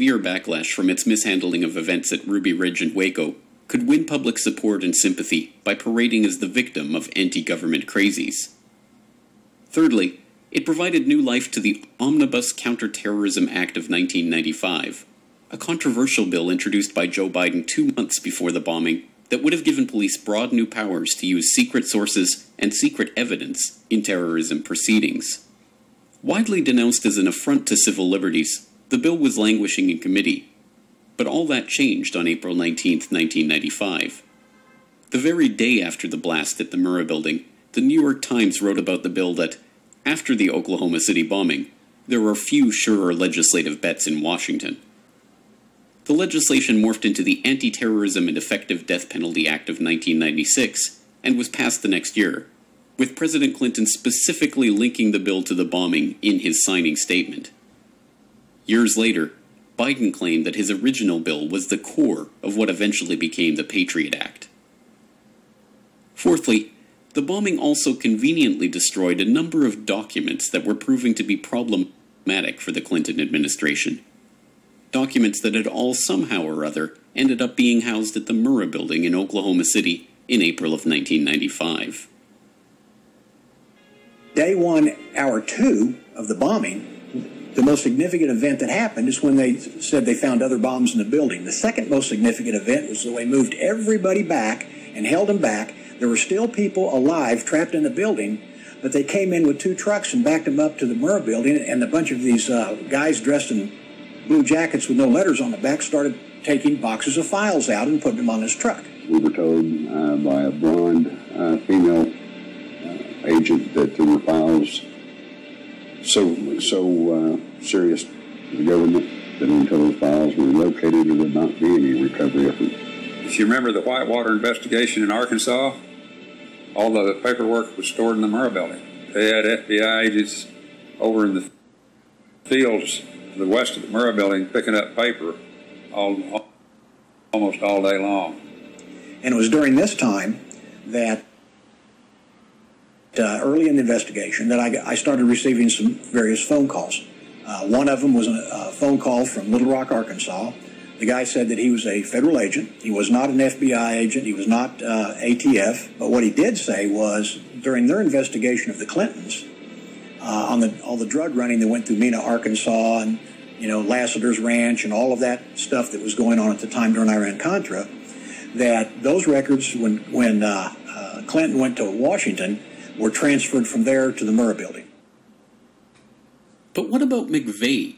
severe backlash from its mishandling of events at Ruby Ridge and Waco could win public support and sympathy by parading as the victim of anti-government crazies. Thirdly, it provided new life to the Omnibus Counterterrorism Act of 1995, a controversial bill introduced by Joe Biden 2 months before the bombing that would have given police broad new powers to use secret sources and secret evidence in terrorism proceedings. Widely denounced as an affront to civil liberties, the bill was languishing in committee, but all that changed on April 19, 1995. The very day after the blast at the Murrah Building, the New York Times wrote about the bill that, after the Oklahoma City bombing, there were few surer legislative bets in Washington. The legislation morphed into the Anti-Terrorism and Effective Death Penalty Act of 1996 and was passed the next year, with President Clinton specifically linking the bill to the bombing in his signing statement. Years later, Biden claimed that his original bill was the core of what eventually became the Patriot Act. Fourthly, the bombing also conveniently destroyed a number of documents that were proving to be problematic for the Clinton administration. Documents that had all somehow or other ended up being housed at the Murrah Building in Oklahoma City in April of 1995. Day 1, hour 2 of the bombing, the most significant event that happened is when they said they found other bombs in the building. The second most significant event was when they moved everybody back and held them back. There were still people alive trapped in the building, but they came in with 2 trucks and backed them up to the Murrah Building, and a bunch of these guys dressed in blue jackets with no letters on the back started taking boxes of files out and putting them on this truck. We were told by a blonde female agent that there were files so serious to the government that until those files were located, there would not be any recovery effort. If you remember the Whitewater investigation in Arkansas, all the paperwork was stored in the Murrah Building. They had FBI agents over in the fields to the west of the Murrah Building picking up paper almost all day long. And it was during this time that early in the investigation that I started receiving some various phone calls. One of them was a phone call from Little Rock, Arkansas. The guy said that he was a federal agent. He was not an FBI agent. He was not ATF. But what he did say was during their investigation of the Clintons, on all the drug running that went through Mena, Arkansas, and Lassiter's Ranch and all of that stuff that was going on at the time during Iran-Contra, that those records, when Clinton went to Washington, were transferred from there to the Murrah Building. But what about McVeigh,